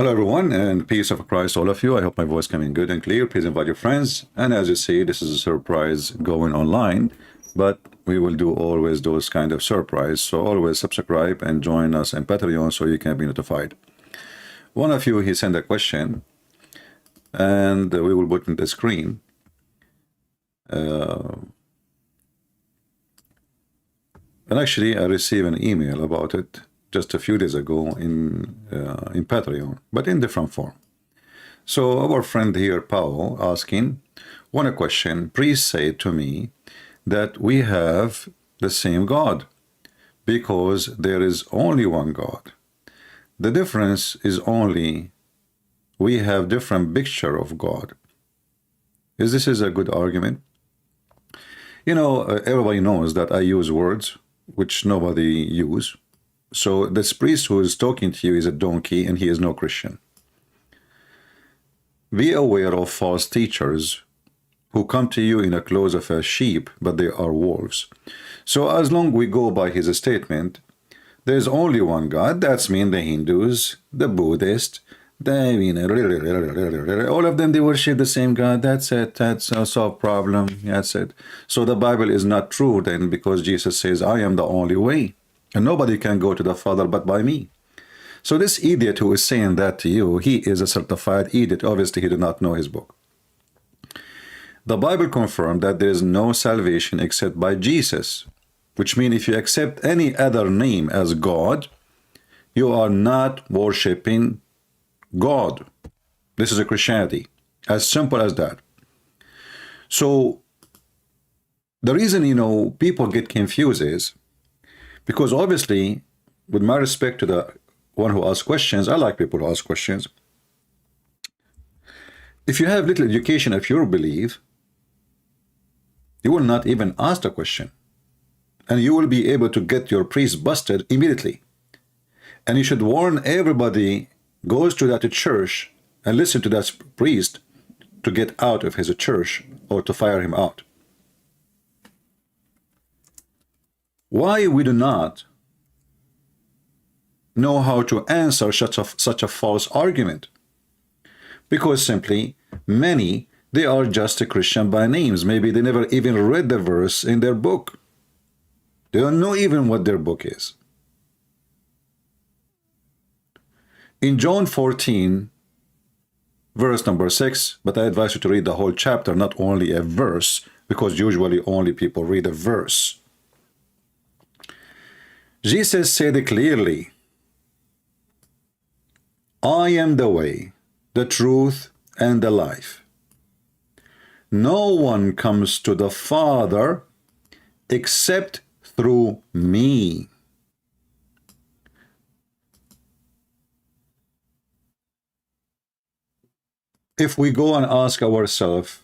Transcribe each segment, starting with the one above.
Hello everyone, and peace of Christ all of you. I hope my voice coming good and clear. Please invite your friends. And as you see, this is a surprise going online, but we will do always those kind of surprise. So always subscribe and join us in Patreon so you can be notified. One of you, he sent a question, and we will put in the screen. And actually, I received an email about it just a few days ago in Patreon, but in different form. So our friend here, Paul, asking one question: please say to me that we have the same God, because there is only one God. The difference is only we have different picture of God. Is this a good argument? You know, everybody knows that I use words which nobody use. So this priest who is talking to you is a donkey, and he is no Christian. Be aware of false teachers who come to you in the clothes of a sheep, but they are wolves. So as long we go by his statement, there's only one God. That's mean the Hindus, the Buddhists, all of them, they worship the same God. That's it. That's a solved problem. That's it. So the Bible is not true then, because Jesus says, I am the only way, and nobody can go to the Father but by me. So this idiot who is saying that to you, he is a certified idiot. Obviously, he did not know his book. The Bible confirmed that there is no salvation except by Jesus, which means if you accept any other name as God, you are not worshiping God. This is a Christianity. As simple as that. So the reason, you know, people get confused is because obviously, with my respect to the one who asks questions, I like people who ask questions. If you have little education of your belief, you will not even ask the question, and you will be able to get your priest busted immediately. And you should warn everybody goes to that church and listen to that priest to get out of his church or to fire him out. Why we do not know how to answer such a false argument? Because simply many, they are just a Christian by names. Maybe they never even read the verse in their book. They don't know even what their book is. In John 14, verse number 6, but I advise you to read the whole chapter, not only a verse, because usually only people read a verse. Jesus said it clearly, I am the way, the truth, and the life. No one comes to the Father except through me. If we go and ask ourselves,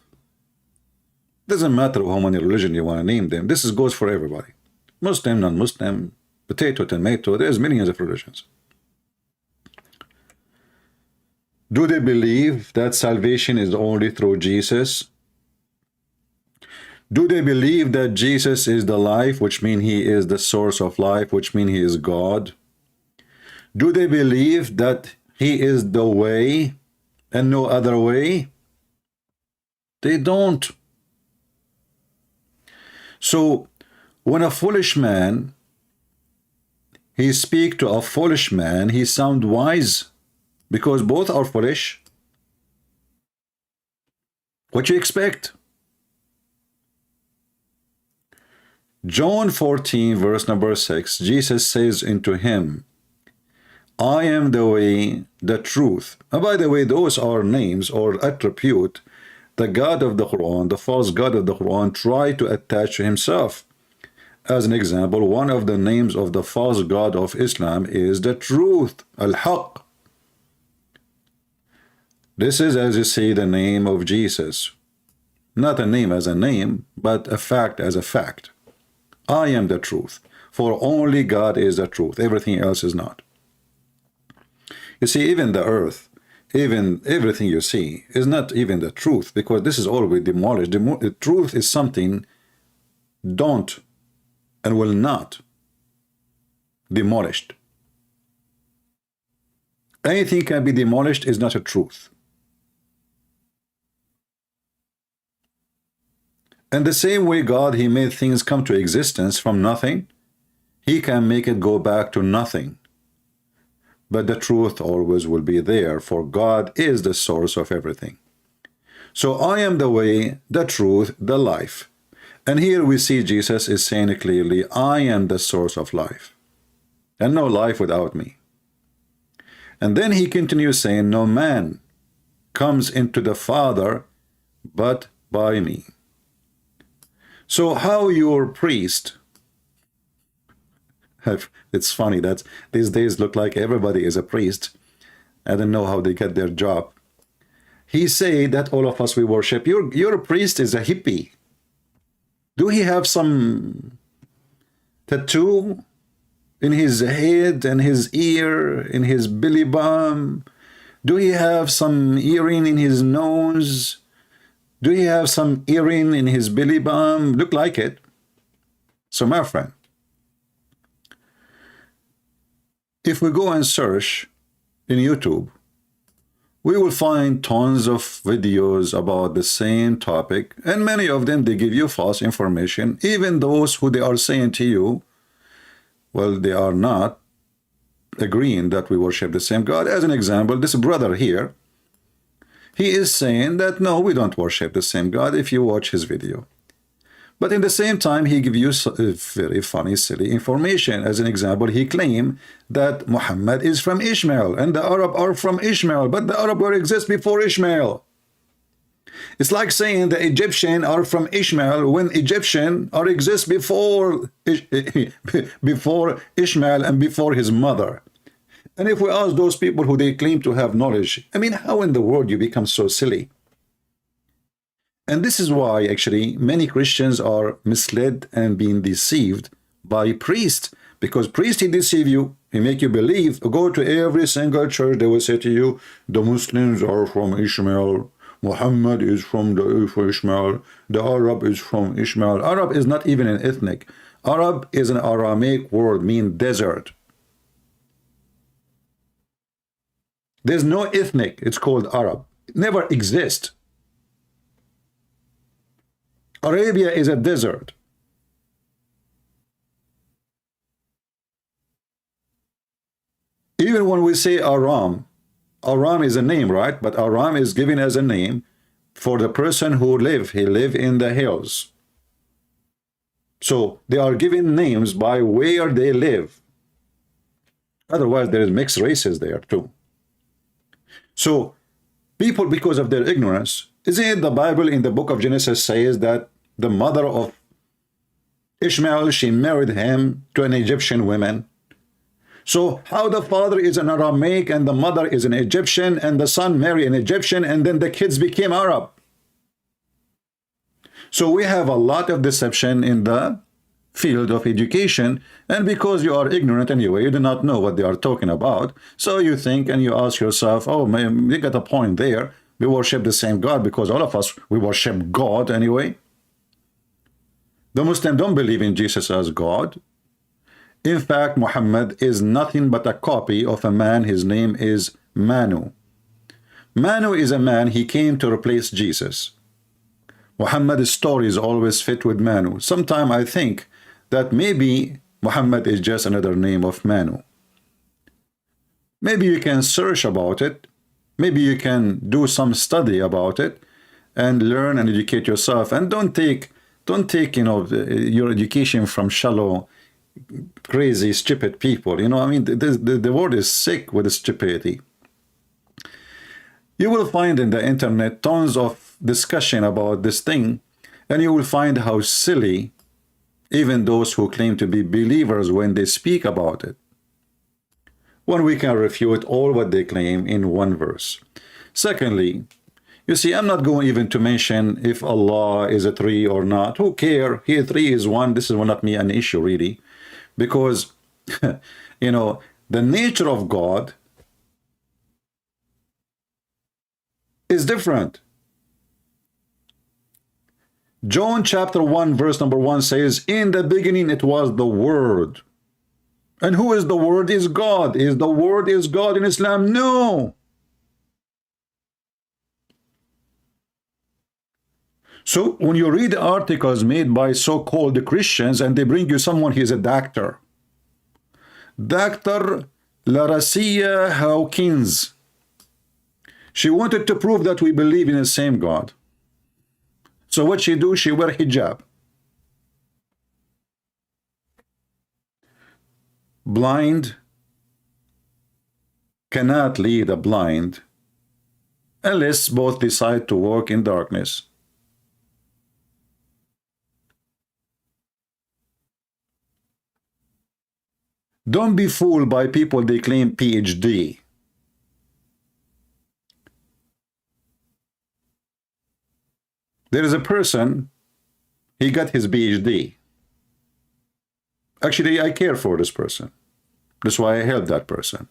doesn't matter how many religions you want to name them, this goes for everybody. Muslim, non-Muslim, potato, tomato, there's millions of religions. Do they believe that salvation is only through Jesus? Do they believe that Jesus is the life, which means he is the source of life, which means he is God? Do they believe that he is the way and no other way? They don't. So when a foolish man, he speak to a foolish man, he sound wise, because both are foolish. What you expect? John 14, verse number 6, Jesus says unto him, I am the way, the truth. And by the way, those are names or attribute the God of the Quran, the false God of the Quran, try to attach to himself. As an example, one of the names of the false God of Islam is the truth, Al-Haq. This is, as you see, the name of Jesus. Not a name as a name, but a fact as a fact. I am the truth, for only God is the truth. Everything else is not. You see, even the earth, even everything you see is not even the truth, because this is already demolished. The truth is something don't and will not demolished. Anything can be demolished is not a truth. And the same way God, he made things come to existence from nothing, he can make it go back to nothing. But the truth always will be there, for God is the source of everything. So I am the way, the truth, the life. And here we see Jesus is saying clearly, I am the source of life, and no life without me. And then he continues saying, no man comes into the Father but by me. So how your priest, it's funny that these days look like everybody is a priest. I don't know how they get their job. He said that all of us we worship. Your priest is a hippie. Do he have some tattoo in his head and his ear, in his belly bum? Do he have some earring in his nose? Do he have some earring in his belly bum? Look like it. So my friend, if we go and search in YouTube, we will find tons of videos about the same topic, and many of them, they give you false information. Even those who they are saying to you, well, they are not agreeing that we worship the same God. As an example, this brother here, he is saying that, no, we don't worship the same God if you watch his video. But in the same time, he gives you very funny, silly information. As an example, he claimed that Muhammad is from Ishmael and the Arab are from Ishmael, but the Arab will exist before Ishmael. It's like saying the Egyptian are from Ishmael when Egyptian are exist before Ishmael and before his mother. And if we ask those people who they claim to have knowledge, I mean, how in the world you become so silly? And this is why actually many Christians are misled and being deceived by priests, because priest, he deceive you, he make you believe. Go to every single church, they will say to you, the Muslims are from Ishmael, Muhammad is from the Ishmael, the Arab is from Ishmael. Arab is not even an ethnic. Arab is an Aramaic word, mean desert. There's no ethnic, it's called Arab. It never exists. Arabia is a desert. Even when we say Aram, Aram is a name, right? But Aram is given as a name for the person who he live in the hills. So they are given names by where they live. Otherwise, there is mixed races there too. So people, because of their ignorance, isn't it the Bible in the book of Genesis says that the mother of Ishmael, she married him to an Egyptian woman? So how the father is an Aramaic and the mother is an Egyptian and the son married an Egyptian and then the kids became Arab? So we have a lot of deception in the field of education, and because you are ignorant anyway, you do not know what they are talking about, so you think and you ask yourself, oh man, you got a point there, we worship the same God, because all of us, we worship God anyway. The Muslims don't believe in Jesus as God. In fact, Muhammad is nothing but a copy of a man. His name is Manu. Manu is a man, he came to replace Jesus. Muhammad's stories always fit with Manu. Sometimes I think that maybe Muhammad is just another name of Manu. Maybe you can search about it. Maybe you can do some study about it and learn and educate yourself. And don't take your education from shallow, crazy, stupid people. You know, I mean, the world is sick with stupidity. You will find in the internet tons of discussion about this thing, and you will find how silly even those who claim to be believers when they speak about it, when we can refute all what they claim in one verse. Secondly, you see, I'm not going even to mention if Allah is a three or not. Who care? Here, three is one. This is not me an issue, really, because, you know, the nature of God is different. John chapter 1 verse number 1 says, in the beginning it was the Word. And who is the word? Is God. Is the word is God in Islam? No. So when you read articles made by so-called Christians and they bring you someone, he's a doctor. Dr. Laracia Hawkins. She wanted to prove that we believe in the same God. So what she do? She wear hijab. Blind cannot lead a blind unless both decide to walk in darkness. Don't be fooled by people they claim PhD. There is a person, he got his PhD. Actually, I care for this person. That's why I help that person.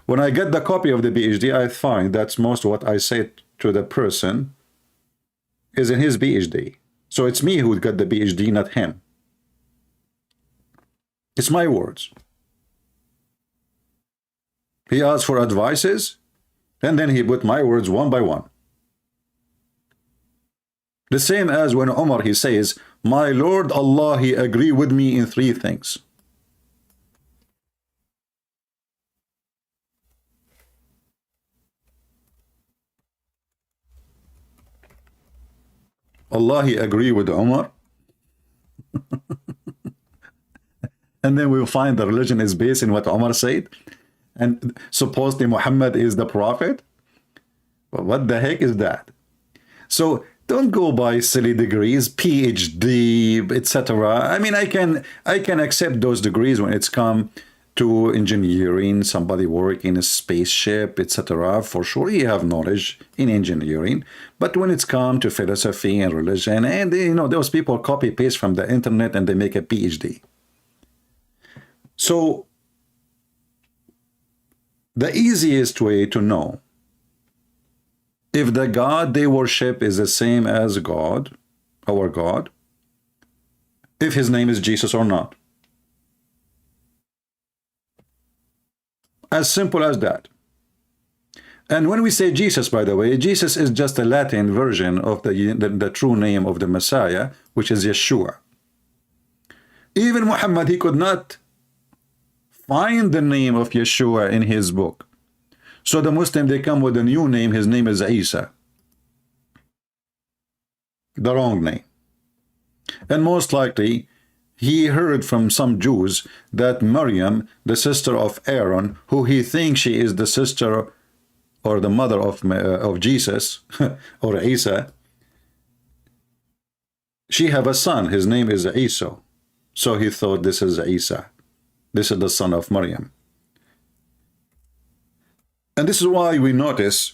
When I get the copy of the PhD, I find that's most what I say to the person is in his PhD. So it's me who got the PhD, not him. It's my words. He asked for advices, and then he put my words one by one. The same as when Umar, he says, my Lord Allah, he agree with me in 3 things. Allah, he agree with Umar. And then we'll find the religion is based in what Umar said. And supposedly Muhammad is the prophet. Well, what the heck is that? So don't go by silly degrees, PhD, etc. I mean, I can accept those degrees when it's come to engineering, somebody working in a spaceship, etc. For sure, you have knowledge in engineering. But when it's come to philosophy and religion, and you know, those people copy paste from the internet and they make a PhD. So the easiest way to know if the God they worship is the same as God, our God, if his name is Jesus or not. As simple as that. And when we say Jesus, by the way, Jesus is just a Latin version of the true name of the Messiah, which is Yeshua. Even Muhammad, he could not find the name of Yeshua in his book. So the Muslim, they come with a new name. His name is Isa. The wrong name. And most likely, he heard from some Jews that Maryam, the sister of Aaron, who he thinks she is the sister or the mother of Jesus, or Isa, she have a son. His name is Isa. So he thought this is Isa. This is the son of Maryam. And this is why we notice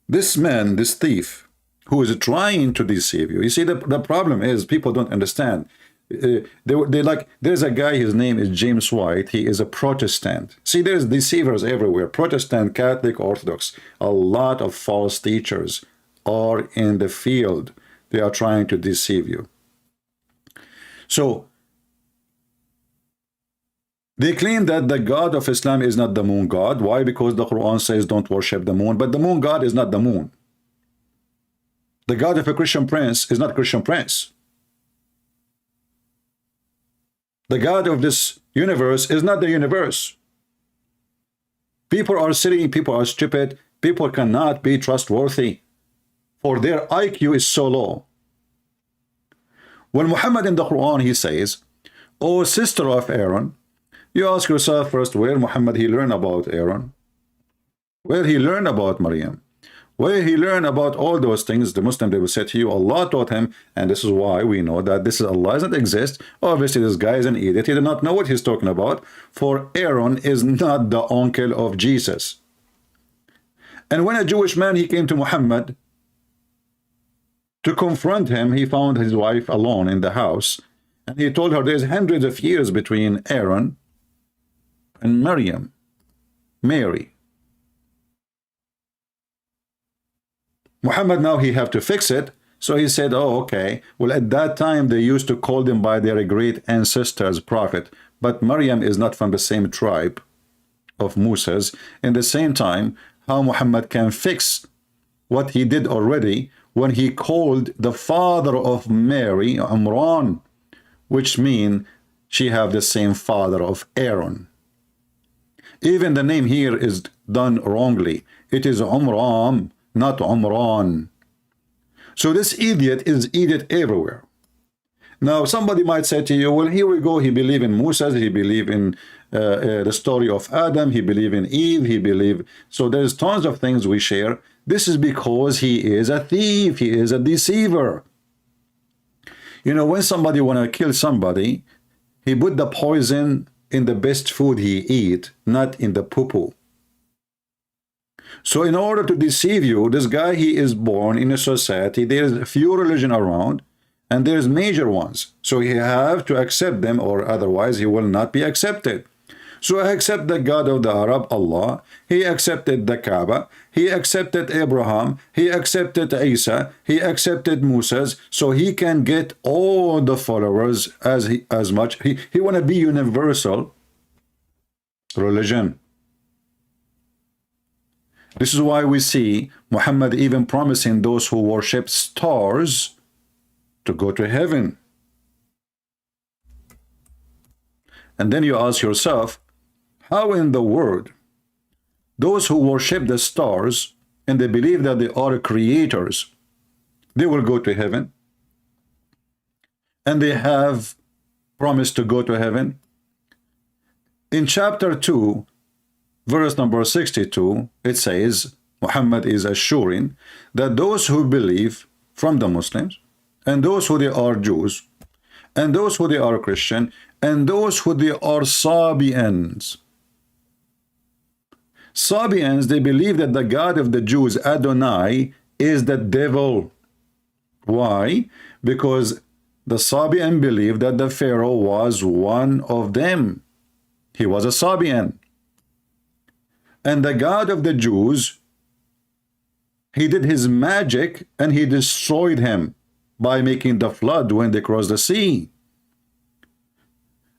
this man, this thief, who is trying to deceive you. You see, the problem is people don't understand. There's a guy, his name is James White. He is a Protestant. See, there's deceivers everywhere. Protestant, Catholic, Orthodox. A lot of false teachers are in the field. They are trying to deceive you. So, they claim that the God of Islam is not the moon God. Why? Because the Quran says don't worship the moon. But the moon God is not the moon. The God of a Christian prince is not Christian prince. The God of this universe is not the universe. People are silly, people are stupid, people cannot be trustworthy, for their IQ is so low. When Muhammad in the Quran, he says, O sister of Aaron, you ask yourself first, where Muhammad he learned about Aaron? Where he learned about Maryam? Where he learned about all those things? The Muslim, they will say to you, Allah taught him, and this is why we know that this is Allah doesn't exist. Obviously, this guy is an idiot. He did not know what he's talking about, for Aaron is not the uncle of Jesus. And when a Jewish man, he came to Muhammad to confront him, he found his wife alone in the house, and he told her there's hundreds of years between Aaron and Maryam, Mary. Muhammad now he have to fix it, so he said, oh, okay, well, at that time they used to call them by their great ancestors, prophet, but Maryam is not from the same tribe of Moses. In the same time, how Muhammad can fix what he did already when he called the father of Mary Imran, which means she have the same father of Aaron. Even the name here is done wrongly. It is Umram, not Umran. So this idiot is idiot everywhere. Now somebody might say to you, well, here we go, he believe in Moses, he believe in the story of Adam, he believe in Eve, he believe. So there's tons of things we share. This is because he is a thief, he is a deceiver. You know, when somebody want to kill somebody, he put the poison in the best food he eat, not in the poo-poo. So in order to deceive you, this guy, he is born in a society, there's a few religion around, and there's major ones. So he have to accept them, or otherwise he will not be accepted. So I accept the God of the Arab, Allah. He accepted the Kaaba. He accepted Abraham. He accepted Isa. He accepted Moses. So he can get all the followers as much. He want to be universal religion. This is why we see Muhammad even promising those who worship stars to go to heaven. And then you ask yourself, how in the world those who worship the stars and they believe that they are creators, they will go to heaven? And they have promised to go to heaven. In chapter 2, verse number 62, it says, Muhammad is assuring that those who believe from the Muslims, and those who they are Jews, and those who they are Christian, and those who they are Sabians. Sabians, they believe that the God of the Jews, Adonai, is the devil. Why? Because the Sabian believed that the Pharaoh was one of them. He was a Sabian. And the God of the Jews, he did his magic and he destroyed him by making the flood when they crossed the sea.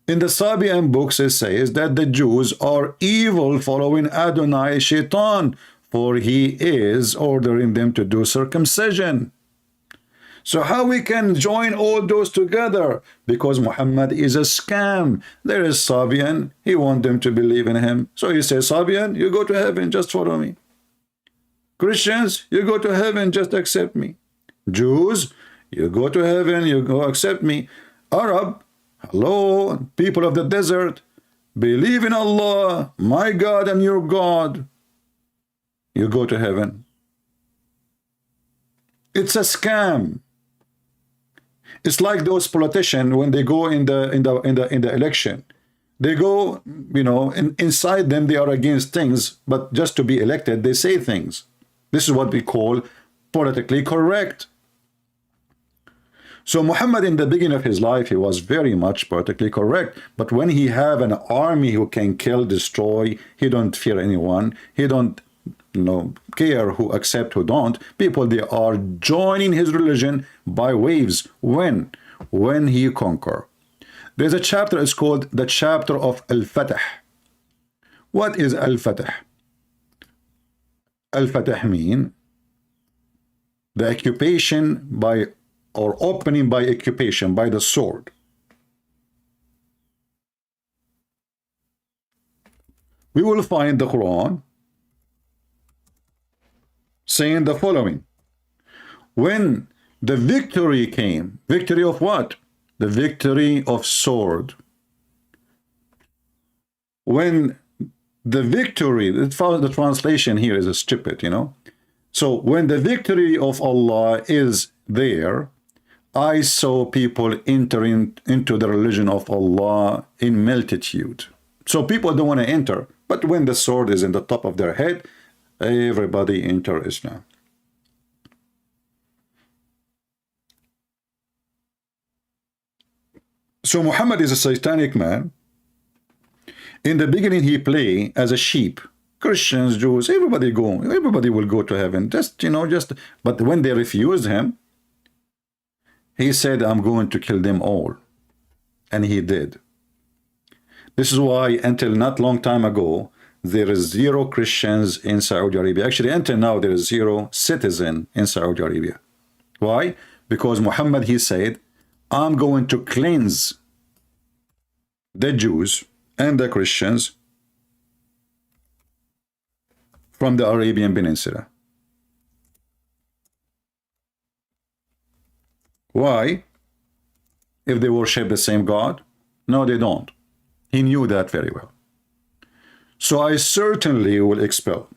In the Sabian books, it says that the Jews are evil, following Adonai Shaitan, for he is ordering them to do circumcision. So how we can join all those together? Because Muhammad is a scam. There is Sabian, he wants them to believe in him. So he says, Sabian, you go to heaven, just follow me. Christians, you go to heaven, just accept me. Jews, you go to heaven, you go accept me. Arab, hello, people of the desert, believe in Allah, my God and your God. You go to heaven. It's a scam. It's like those politicians when they go in the election. They go, you know, inside them they are against things, but just to be elected, they say things. This is what we call politically correct. So Muhammad, in the beginning of his life, he was very much politically correct. But when he have an army who can kill, destroy, he don't fear anyone. He don't, you know, care who accept, who don't. People, they are joining his religion by waves. When he conquer. There's a chapter, it's called the chapter of Al-Fatah. What is Al-Fatah? Al-Fatah mean the occupation by, or opening by occupation, by the sword. We will find the Quran saying the following. When the victory came, victory of what? The victory of sword. When the victory, the translation here is stupid, you know. So when the victory of Allah is there, I saw people entering into the religion of Allah in multitude. So people don't want to enter, but when the sword is in the top of their head, everybody enter Islam. So Muhammad is a satanic man. In the beginning, he played as a sheep. Christians, Jews, everybody will go to heaven. Just, you know, but when they refused him, he said, I'm going to kill them all. And he did. This is why until not long time ago, there is zero Christians in Saudi Arabia. Actually, until now, there is zero citizen in Saudi Arabia. Why? Because Muhammad, he said, I'm going to cleanse the Jews and the Christians from the Arabian Peninsula. Why? If they worship the same God? No, they don't. He knew that very well. So I certainly will expel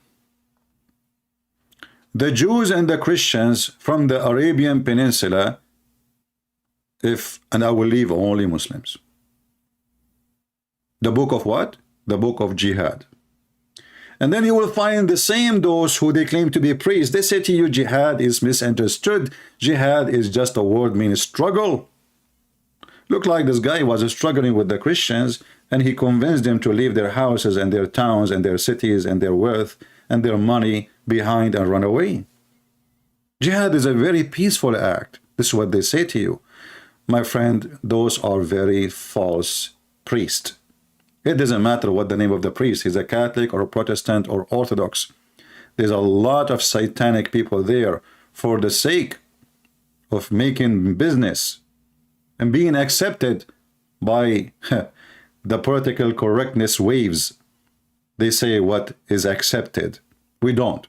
the Jews and the Christians from the Arabian Peninsula, and I will leave only Muslims. The book of what? The book of jihad. And then you will find the same those who they claim to be priests. They say to you, jihad is misunderstood. Jihad is just a word meaning struggle. Look like this guy was struggling with the Christians, and he convinced them to leave their houses and their towns and their cities and their wealth and their money behind and run away. Jihad is a very peaceful act. This is what they say to you. My friend, those are very false priests. It doesn't matter what the name of the priest. He's a Catholic or a Protestant or Orthodox. There's a lot of satanic people there for the sake of making business and being accepted by the political correctness waves. They say what is accepted. We don't.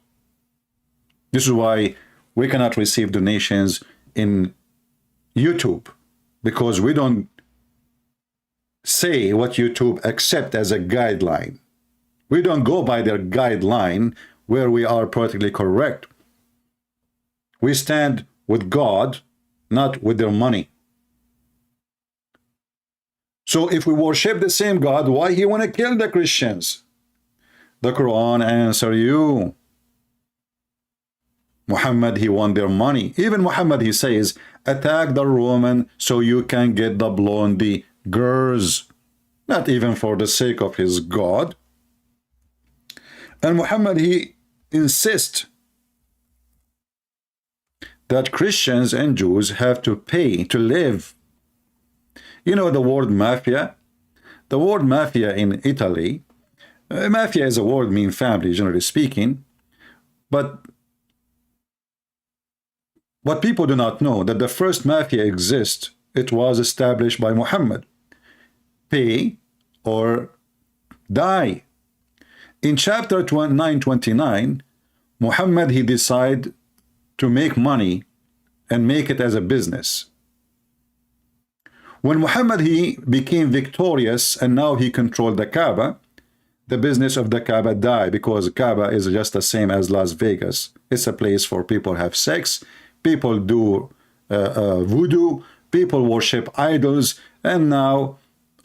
This is why we cannot receive donations in YouTube, because we don't say what YouTube accept as a guideline. We don't go by their guideline where we are politically correct. We stand with God, not with their money. So if we worship the same God, why he want to kill the Christians? The Quran answer you. Muhammad, he want their money. Even Muhammad, he says, attack the Roman so you can get the blondie girls. Not even for the sake of his God. And Muhammad, he insists that Christians and Jews have to pay to live. You know the word mafia? The word mafia in Italy, mafia is a word mean family, generally speaking. But what people do not know, that the first mafia exists, it was established by Muhammad. Pay or die. In chapter 929, Muhammad, he decided to make money and make it as a business. When Muhammad, he became victorious and now he controlled the Kaaba, the business of the Kaaba died, because Kaaba is just the same as Las Vegas. It's a place for people to have sex, people do voodoo, people worship idols, and now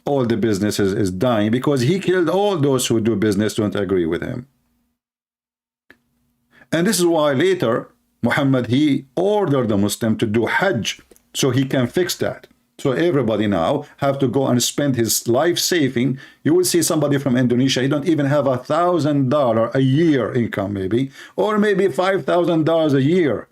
all the business is dying because he killed all those who do business don't agree with him. And this is why later Muhammad, he ordered the Muslim to do Hajj so he can fix that. So everybody now have to go and spend his life saving. You will see somebody from Indonesia, he don't even have $1,000 a year income maybe, or maybe $5,000 a year.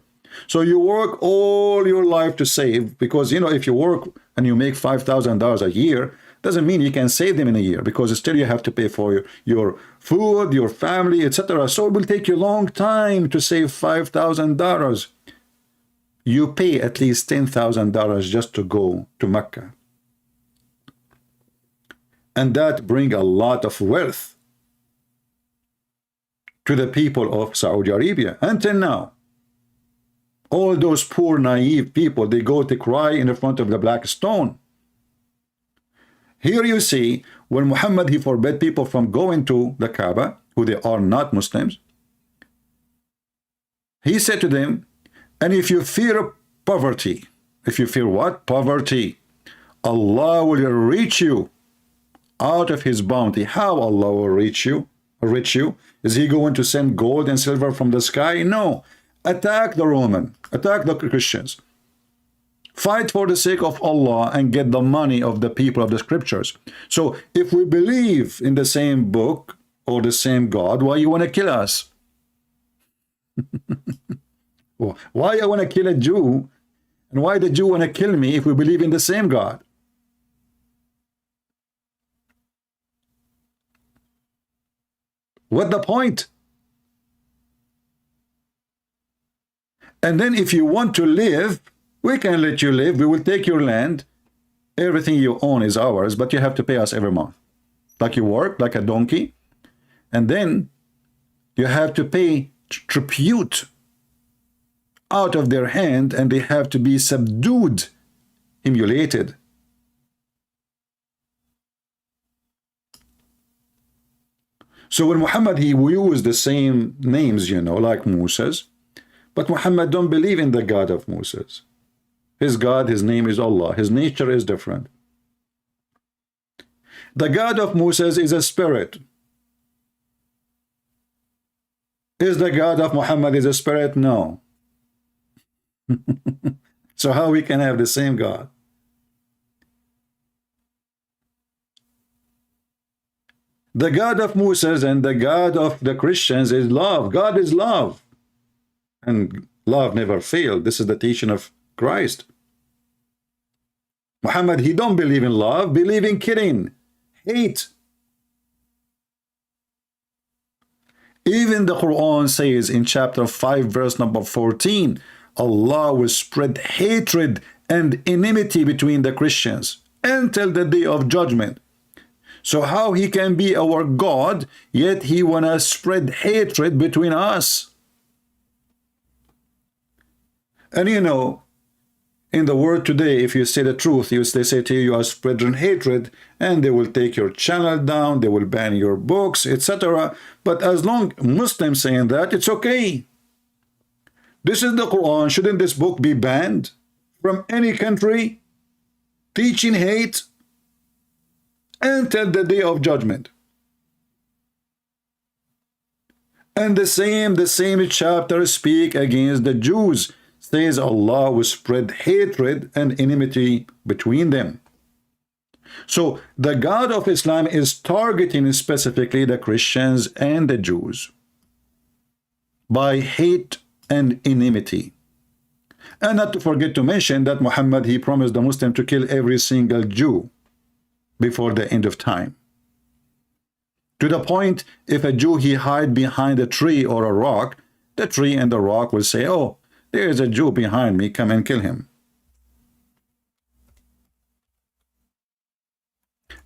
So you work all your life to save, because, you know, if you work and you make $5,000 a year, doesn't mean you can save them in a year, because still you have to pay for your food, your family, etc. So it will take you a long time to save $5,000. You pay at least $10,000 just to go to Mecca. And that brings a lot of wealth to the people of Saudi Arabia. Until now, all those poor, naive people, they go to cry in the front of the black stone. Here you see, when Muhammad, he forbade people from going to the Kaaba, who they are not Muslims, he said to them, and if you fear poverty, if you fear what? Poverty, Allah will reach you out of his bounty. How Allah will reach you? Is he going to send gold and silver from the sky? No. Attack the Roman, attack the Christians. Fight for the sake of Allah and get the money of the people of the scriptures. So if we believe in the same book or the same God, why you want to kill us? Why I want to kill a Jew, and why the Jew want to kill me if we believe in the same God? What the point? And then if you want to live, we can let you live. We will take your land. Everything you own is ours, but you have to pay us every month. Like you work, like a donkey. And then you have to pay tribute out of their hand, and they have to be subdued, emulated. So when Muhammad, he used the same names, you know, like Moses, but Muhammad don't believe in the God of Moses. His God, his name is Allah. His nature is different. The God of Moses is a spirit. Is the God of Muhammad is a spirit? No. So how we can have the same God? The God of Moses and the God of the Christians is love. God is love. And love never failed. This is the teaching of Christ. Muhammad, he don't believe in love, believe in killing, hate. Even the Quran says in chapter 5, verse number 14, Allah will spread hatred and enmity between the Christians until the day of judgment. So how he can be our God, yet he wanna spread hatred between us? And you know, in the world today, if you say the truth, they say to you, you are spreading hatred, and they will take your channel down, they will ban your books, etc. But as long Muslims saying that, it's okay. This is the Quran. Shouldn't this book be banned from any country? Teaching hate until the day of judgment. And the same chapter speak against the Jews. Says Allah will spread hatred and enmity between them. So the God of Islam is targeting specifically the Christians and the Jews by hate and enmity. And not to forget to mention that Muhammad, he promised the Muslim to kill every single Jew before the end of time. To the point, if a Jew he hide behind a tree or a rock, the tree and the rock will say, oh, there is a Jew behind me, come and kill him.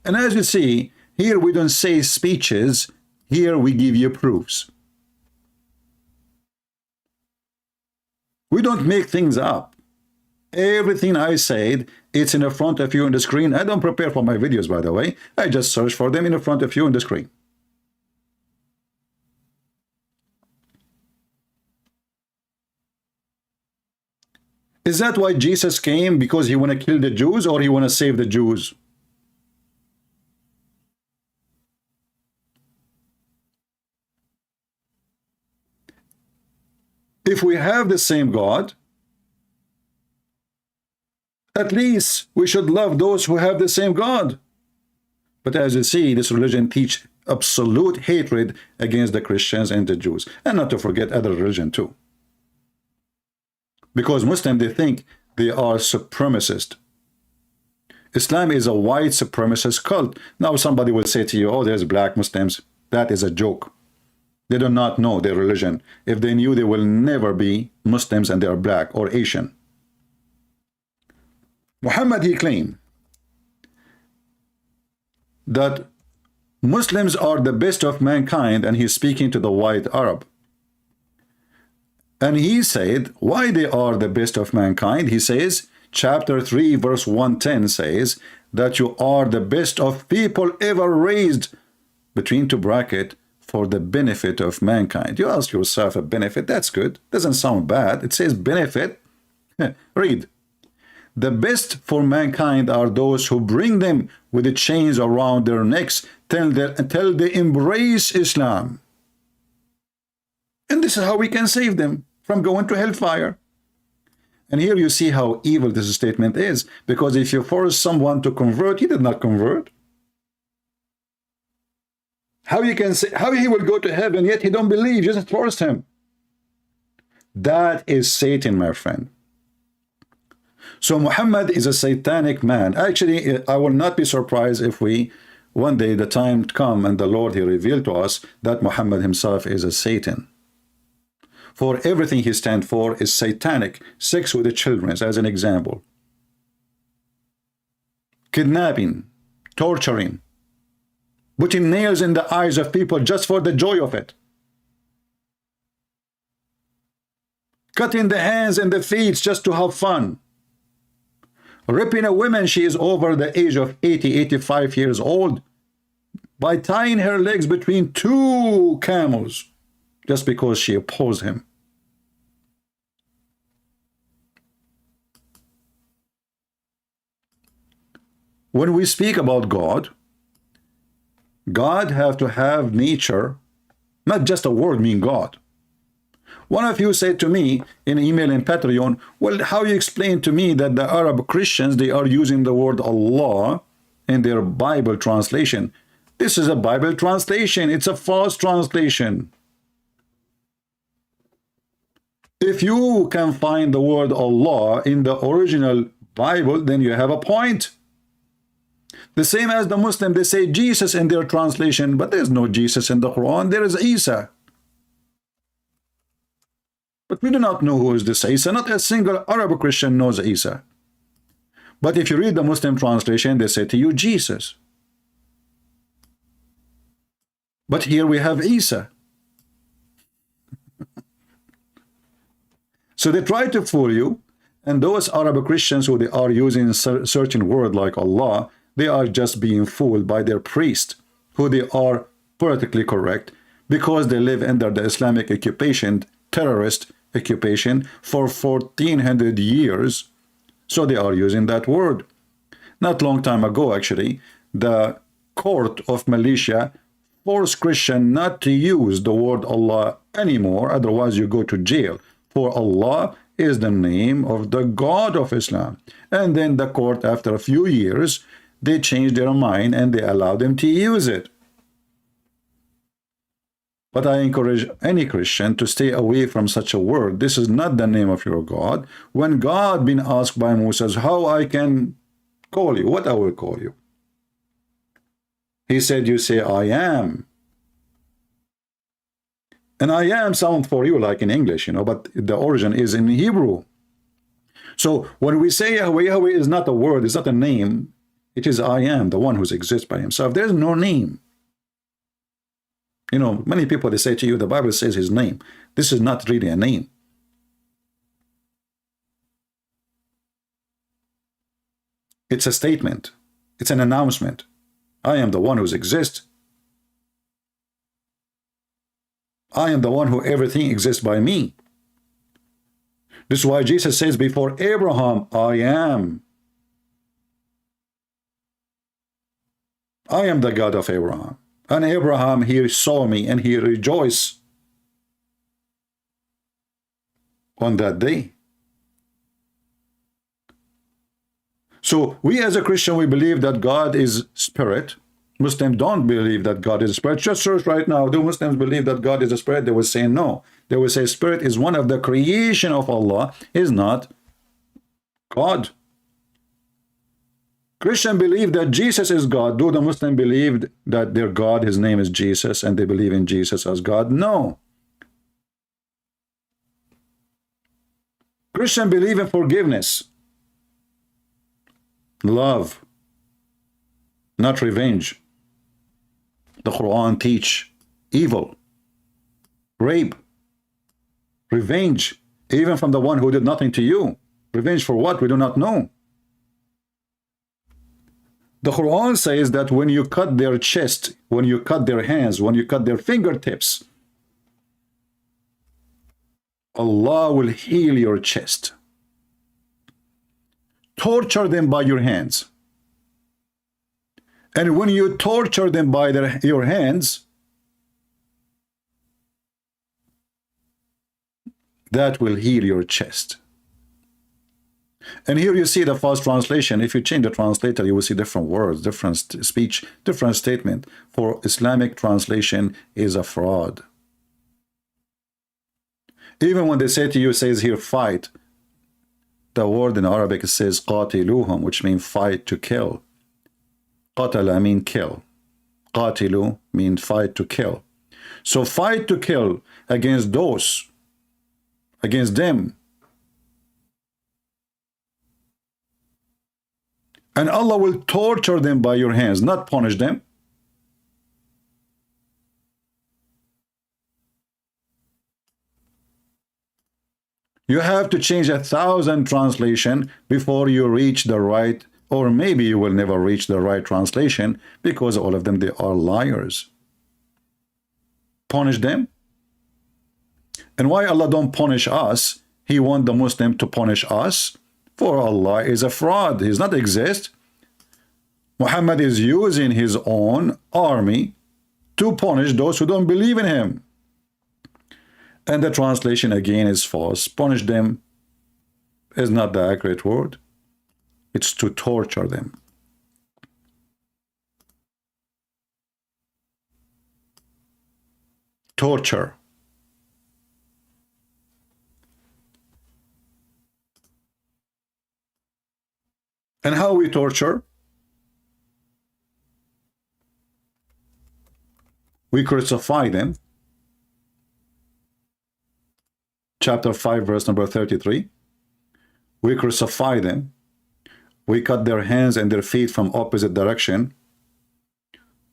And as you see, here we don't say speeches, here we give you proofs. We don't make things up. Everything I said, it's in the front of you on the screen. I don't prepare for my videos, by the way. I just search for them in the front of you on the screen. Is that why Jesus came? Because he want to kill the Jews, or he want to save the Jews? If we have the same God, at least we should love those who have the same God. But as you see, this religion teach absolute hatred against the Christians and the Jews. And not to forget other religion too. Because Muslims, they think they are supremacist. Islam is a white supremacist cult. Now somebody will say to you, oh, there's black Muslims. That is a joke. They do not know their religion. If they knew, they will never be Muslims and they are black or Asian. Muhammad, he claimed that Muslims are the best of mankind, and he's speaking to the white Arab. And he said, why they are the best of mankind? He says, chapter 3, verse 110 says, that you are the best of people ever raised, between two brackets, for the benefit of mankind. You ask yourself a benefit, that's good. Doesn't sound bad. It says benefit. Read. The best for mankind are those who bring them with the chains around their necks till they embrace Islam. And this is how we can save them from going to hellfire. And here you see how evil this statement is, because if you force someone to convert, he did not convert. How you can say, how he will go to heaven, yet he don't believe, just force him. That is Satan, my friend. So Muhammad is a satanic man. Actually, I will not be surprised if we One day the time come and the Lord, he revealed to us that Muhammad himself is a Satan. For everything he stands for is satanic. Sex with the children, as an example. Kidnapping, torturing, putting nails in the eyes of people just for the joy of it. Cutting the hands and the feet just to have fun. Ripping a woman, she is over the age of 80, 85 years old, by tying her legs between two camels just because she opposed him. When we speak about God, God have to have nature, not just a word mean God. One of you said to me in email in Patreon, well, how you explain to me that the Arab Christians, they are using the word Allah in their Bible translation? This is a Bible translation. It's a false translation. If you can find the word Allah in the original Bible, then you have a point. The same as the Muslim, they say Jesus in their translation, but there's no Jesus in the Quran. There is Isa. But we do not know who is this Isa. Not a single Arab Christian knows Isa. But if you read the Muslim translation, they say to you Jesus. But here we have Isa. So they try to fool you, and those Arab Christians who they are using certain word like Allah, they are just being fooled by their priest, who they are politically correct because they live under the Islamic occupation, terrorist occupation for 1400 years. So they are using that word. Not long time ago, actually, the court of Malaysia forced Christian not to use the word Allah anymore, otherwise you go to jail. For Allah is the name of the God of Islam. And then the court, after a few years, they changed their mind and they allowed them to use it. But I encourage any Christian to stay away from such a word. This is not the name of your God. When God been asked by Moses, how I can call you, what I will call you? He said, you say, I am. And I am sound for you like in English, but the origin is in Hebrew. So when we say Yahweh, Yahweh is not a word, it's not a name. It is I am, the one who exists by himself. There's no name. Many people, they say to you, the Bible says his name. This is not really a name. It's a statement. It's an announcement. I am the one who exists. I am the one who everything exists by me. This is why Jesus says, before Abraham, I am. I am the God of Abraham. And Abraham, he saw me and he rejoiced on that day. So we as a Christian, we believe that God is spirit. Muslims don't believe that God is a spirit. Just search right now. Do Muslims believe that God is a spirit? They will say no. They will say spirit is one of the creation of Allah, is not God. Christians believe that Jesus is God. Do the Muslims believe that their God, his name is Jesus, and they believe in Jesus as God? No. Christians believe in forgiveness, love, not revenge. The Quran teach evil, rape, revenge, even from the one who did nothing to you. Revenge for what? We do not know. The Quran says that when you cut their chest, when you cut their hands, when you cut their fingertips, Allah will heal your chest. Torture them by your hands. And when you torture them by your hands, that will heal your chest. And here you see the false translation. If you change the translator, you will see different words, different speech, different statement. For Islamic translation is a fraud. Even when they say to you, it says here, fight. The word in Arabic says qatiluhum, which means fight, to kill. Qatala mean kill. Qatilu means fight to kill. So fight to kill against those, against them. And Allah will torture them by your hands, not punish them. You have to change 1,000 translation before you reach the right, or maybe you will never reach the right translation, because all of them, they are liars. Punish them. And why Allah don't punish us? He want the Muslim to punish us? For Allah is a fraud. He does not exist. Muhammad is using his own army to punish those who don't believe in him. And the translation again is false. Punish them is not the accurate word. It's to torture them. Torture. And how we torture? We crucify them. Chapter 5, verse number 33. We crucify them. We cut their hands and their feet from opposite direction,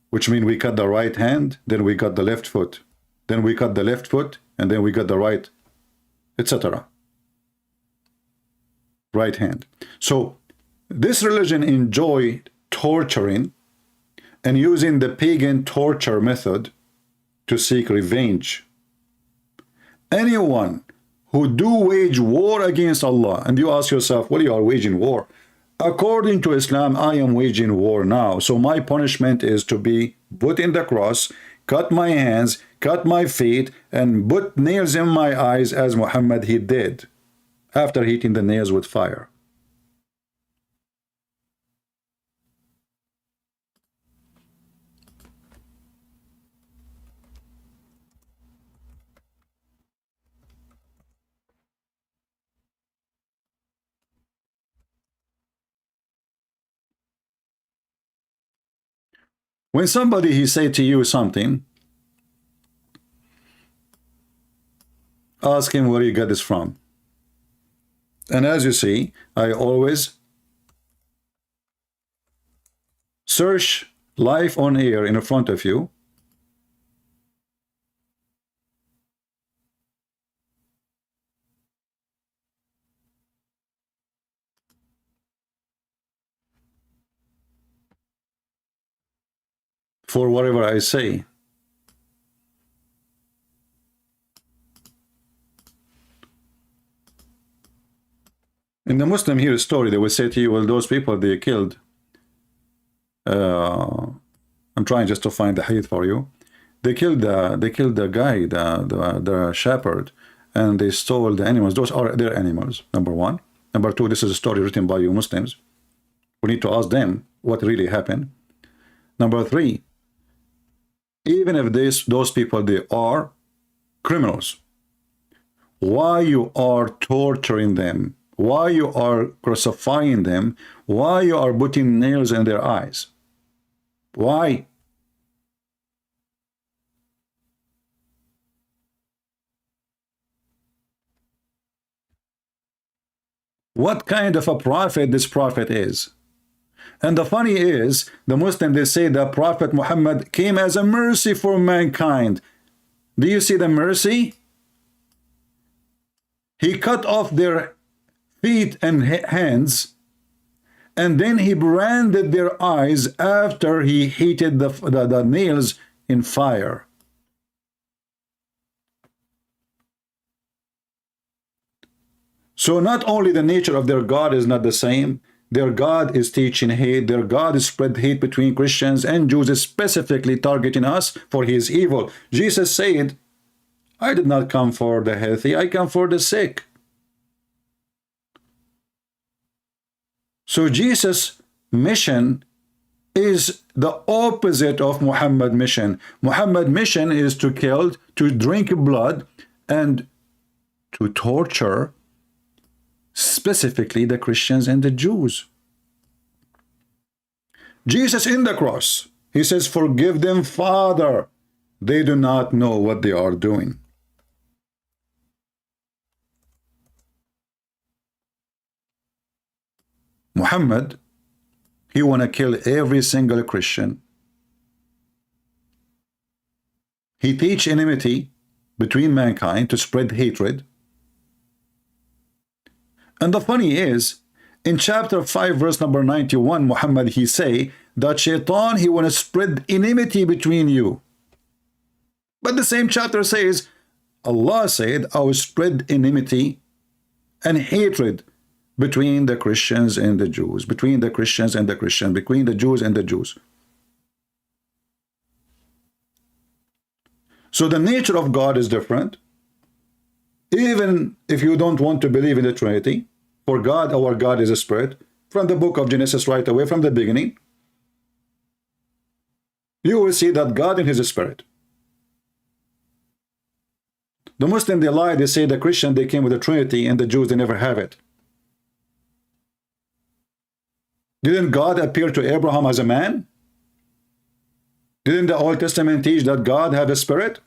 which means we cut the right hand, then we cut the left foot. Then we cut the left foot, and then we cut the right, etc. Right hand. So this religion enjoy torturing and using the pagan torture method to seek revenge. Anyone who do wage war against Allah, and you ask yourself, well, you are waging war. According to Islam, I am waging war now. So my punishment is to be put in the cross, cut my hands, cut my feet, and put nails in my eyes as Muhammad he did, after heating the nails with fire. When somebody he say to you something, ask him where you got this from. And as you see, I always search live on air in front of you. For whatever I say. In the Muslim here story, they will say to you, well, those people they killed. I'm trying just to find the hadith for you. They killed the guy, the shepherd, and they stole the animals. Those are their animals, number one. Number two, this is a story written by you Muslims. We need to ask them what really happened. Number three, even if those people, they are criminals, why you are torturing them? Why you are crucifying them? Why you are putting nails in their eyes? Why? What kind of a prophet this prophet is? And the funny is, the Muslims, they say that Prophet Muhammad came as a mercy for mankind. Do you see the mercy? He cut off their feet and hands, and then he branded their eyes after he heated the nails in fire. So not only the nature of their God is not the same, their God is teaching hate. Their God is spread hate between Christians and Jews, specifically targeting us for his evil. Jesus said, I did not come for the healthy, I come for the sick. So Jesus' mission is the opposite of Muhammad's mission. Muhammad's mission is to kill, to drink blood, and to torture specifically the Christians and the Jews. Jesus in the cross, He says, forgive them, Father. They do not know what they are doing. Muhammad, he want to kill every single Christian. He teach enmity between mankind to spread hatred. And the funny is, in chapter 5, verse number 91, Muhammad, he say that Shaitan, he want to spread enmity between you. But the same chapter says, Allah said, I will spread enmity and hatred between the Christians and the Jews, between the Christians and the Christians, between the Jews and the Jews. So the nature of God is different. Even if you don't want to believe in the Trinity, for God, our God is a spirit, from the book of Genesis right away, from the beginning, you will see that God in his spirit. The Muslim, they lie, they say the Christian, they came with the Trinity, and the Jews, they never have it. Didn't God appear to Abraham as a man? Didn't the Old Testament teach that God had a spirit?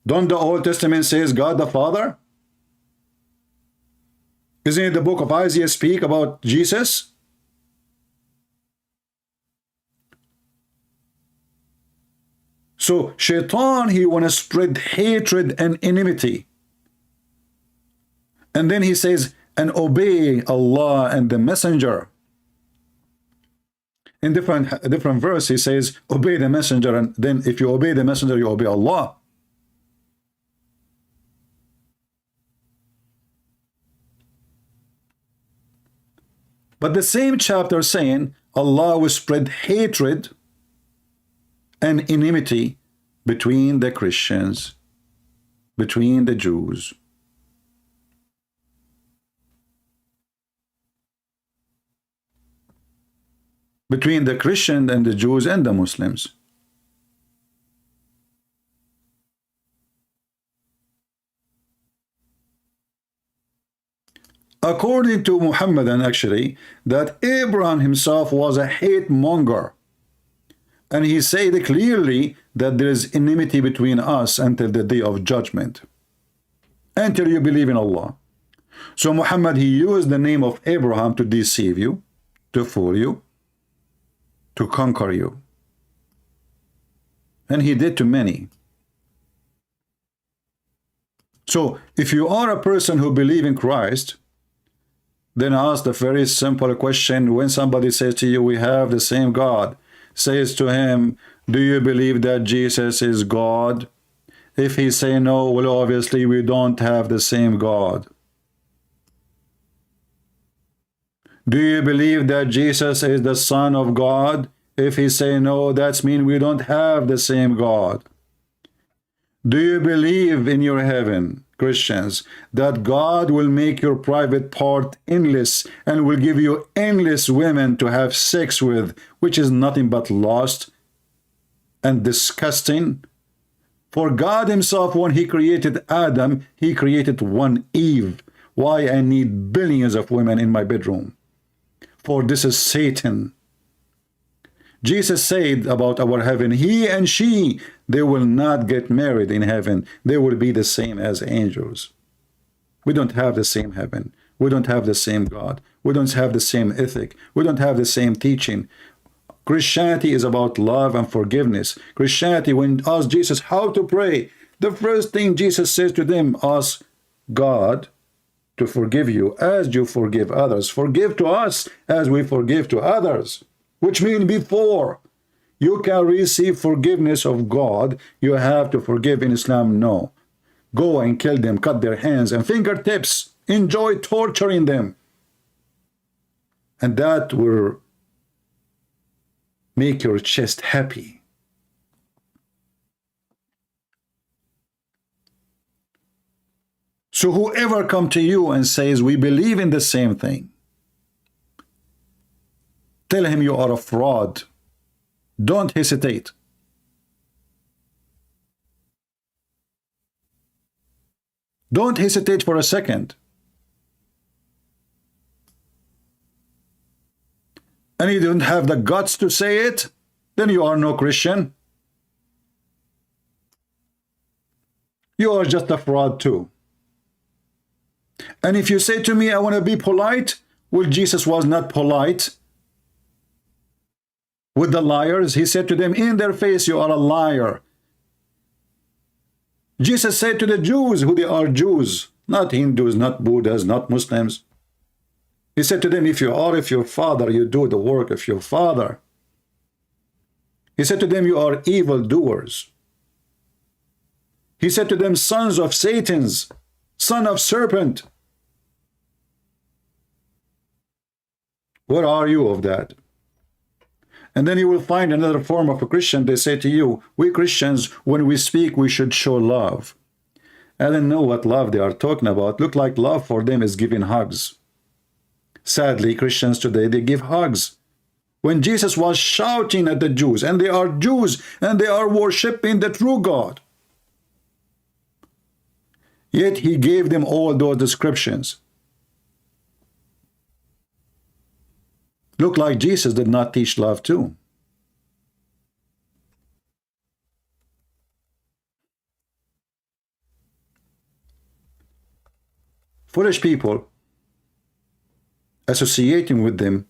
Don't the Old Testament says God the Father? Isn't it the book of Isaiah speak about Jesus? So Shaitan, he want to spread hatred and enmity. And then he says, and obey Allah and the messenger. In different verse, he says, obey the messenger. And then if you obey the messenger, you obey Allah. But the same chapter saying, Allah will spread hatred and enmity between the Christians, between the Jews. Between the Christians and the Jews and the Muslims. According to Muhammadan, actually, that Abraham himself was a hate monger. And he said clearly that there is enmity between us until the day of judgment. Until you believe in Allah. So Muhammad, he used the name of Abraham to deceive you, to fool you, to conquer you. And he did to many. So if you are a person who believes in Christ, then ask the very simple question. When somebody says to you, we have the same God, says to him, do you believe that Jesus is God? If he say no, well, obviously we don't have the same God. Do you believe that Jesus is the Son of God? If he say no, that means we don't have the same God. Do you believe in your heaven, Christians, that God will make your private part endless and will give you endless women to have sex with, which is nothing but lust and disgusting? For God himself, when he created Adam, he created one Eve. Why I need billions of women in my bedroom? For this is Satan. Jesus said about our heaven, he and she, they will not get married in heaven. They will be the same as angels. We don't have the same heaven. We don't have the same God. We don't have the same ethic. We don't have the same teaching. Christianity is about love and forgiveness. Christianity, when asked Jesus how to pray, the first thing Jesus says to them, ask God to forgive you as you forgive others. Forgive to us as we forgive to others. Which means before you can receive forgiveness of God, you have to forgive. In Islam, no. Go and kill them, cut their hands and fingertips. Enjoy torturing them. And that will make your chest happy. So whoever come to you and says, we believe in the same thing, tell him you are a fraud. Don't hesitate. Don't hesitate for a second. and you don't have the guts to say it, then you are no Christian. You are just a fraud too. And if you say to me, I want to be polite, well, Jesus was not polite with the liars. He said to them in their face, you are a liar. Jesus said to the Jews, who they are Jews, not Hindus, not Buddhas, not Muslims. He said to them, if you are of your father, you do the work of your father. He said to them, you are evildoers. He said to them, sons of Satan's, son of serpent. Where are you of that? And then you will find another form of a Christian. They say to you, we Christians, when we speak, we should show love. I don't know what love they are talking about. Look like love for them is giving hugs. Sadly, Christians today, they give hugs. When Jesus was shouting at the Jews, and they are Jews, and they are worshiping the true God. Yet he gave them all those descriptions. Look like Jesus did not teach love too. Foolish people, associating with them,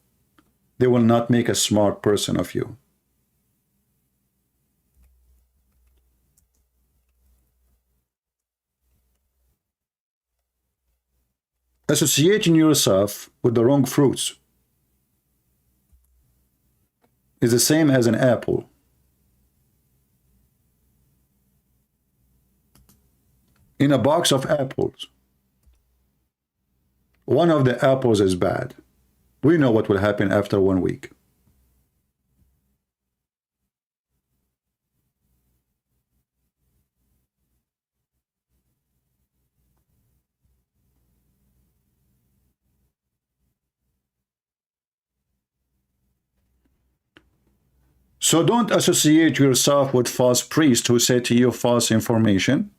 they will not make a smart person of you. Associating yourself with the wrong fruits is the same as an apple. In a box of apples, one of the apples is bad. We know what will happen after 1 week. So don't associate yourself with false priests who say to you false information.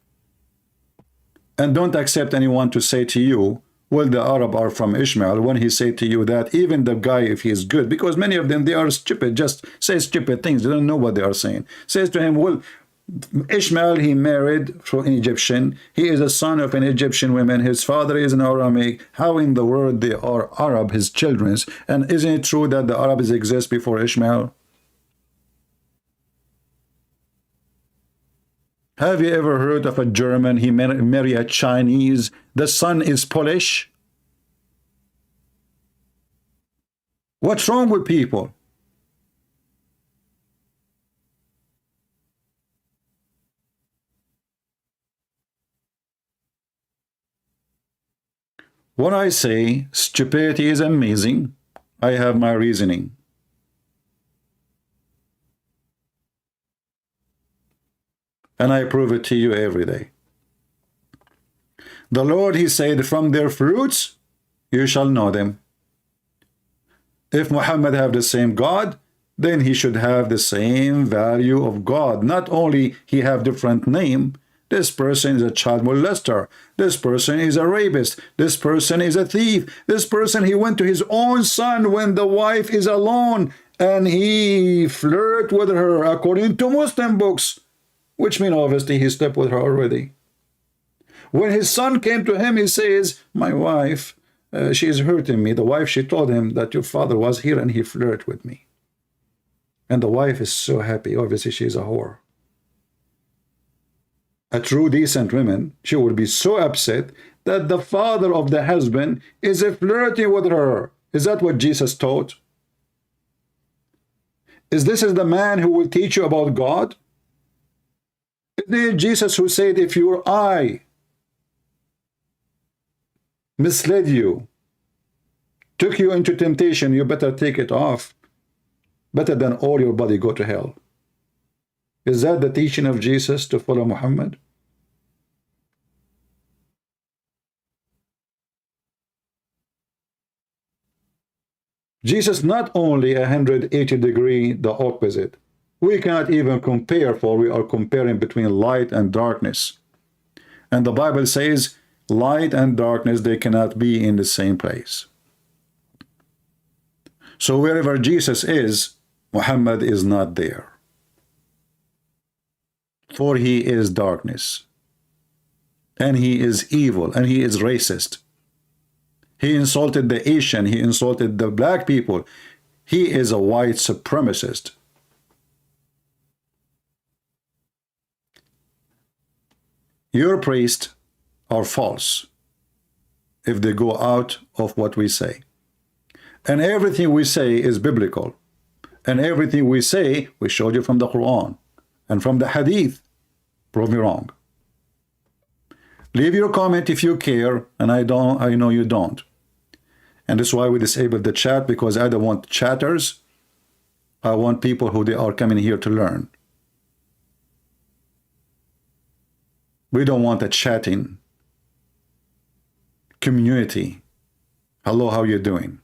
And don't accept anyone to say to you, well, the Arab are from Ishmael, when he say to you that even the guy, if he is good, because many of them, they are stupid, just say stupid things. They don't know what they are saying. Says to him, well, Ishmael, he married from an Egyptian. He is a son of an Egyptian woman. His father is an Aramic. How in the world they are Arab, his children's? And isn't it true that the Arabs exist before Ishmael? Have you ever heard of a German, he marry a Chinese, the son is Polish? What's wrong with people? When I say stupidity is amazing, I have my reasoning. And I prove it to you every day. The Lord, he said, from their fruits you shall know them. If Muhammad have the same God, then he should have the same value of God. Not only he have different name, this person is a child molester, this person is a rapist, this person is a thief, this person, he went to his own son when the wife is alone and he flirt with her according to Muslim books. Which means obviously he slept with her already. When his son came to him, he says, my wife, she is hurting me. The wife, she told him that your father was here and he flirted with me. And the wife is so happy. Obviously, she is a whore. A true decent woman, she would be so upset that the father of the husband is flirting with her. Is that what Jesus taught? Is this the man who will teach you about God? Isn't it Jesus who said, if your eye misled you, took you into temptation, you better take it off. Better than all your body go to hell. Is that the teaching of Jesus to follow Muhammad? Jesus not only 180 degree the opposite. We cannot even compare, for we are comparing between light and darkness. And the Bible says, light and darkness, they cannot be in the same place. So wherever Jesus is, Muhammad is not there. For he is darkness, and he is evil, and he is racist. He insulted the Asian, he insulted the black people. He is a white supremacist. Your priests are false if they go out of what we say. And everything we say is biblical. And everything we say, we showed you from the Quran and from the Hadith. Prove me wrong. Leave your comment if you care, and I know you don't. And that's why we disabled the chat, because I don't want chatters. I want people who they are coming here to learn. We don't want a chatting community. Hello, how you doing?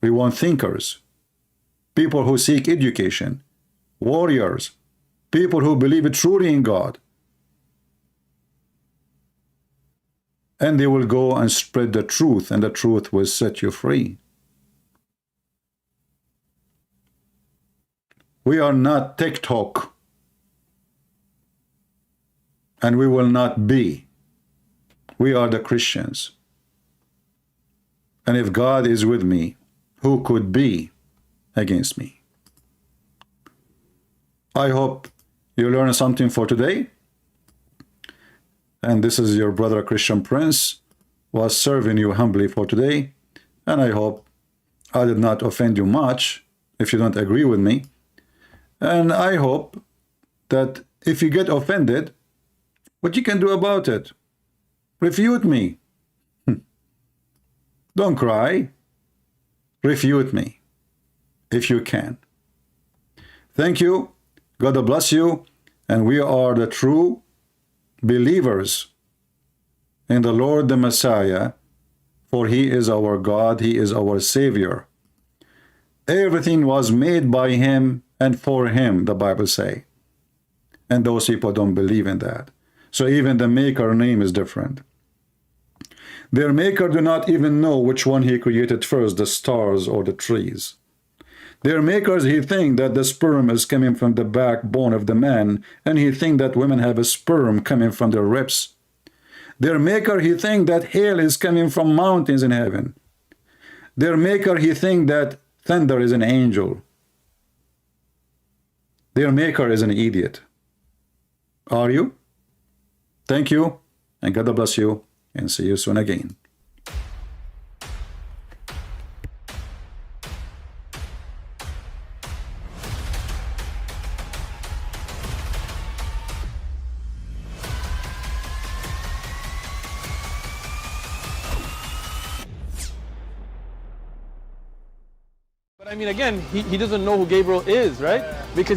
We want thinkers, people who seek education, warriors, people who believe truly in God. And they will go and spread the truth, and the truth will set you free. We are not TikTok, and we will not be. We are the Christians. And if God is with me, who could be against me? I hope you learned something for today. And this is your brother Christian Prince, was serving you humbly for today. And I hope I did not offend you much if you don't agree with me. And I hope that if you get offended, what you can do about it? Refute me. Don't cry. Refute me if you can. Thank you. God bless you. And we are the true believers in the Lord the Messiah, for he is our God, he is our Savior. Everything was made by him and for him, the Bible say. And those people don't believe in that. So even the maker name is different. Their maker do not even know which one he created first, the stars or the trees. Their makers, he think that the sperm is coming from the backbone of the man, and he think that women have a sperm coming from their ribs. Their maker, he think that hail is coming from mountains in heaven. Their maker, he think that thunder is an angel. Their maker is an idiot. Are you? Thank you, and God bless you, and see you soon again. But I mean, again, he doesn't know who Gabriel is, right? Because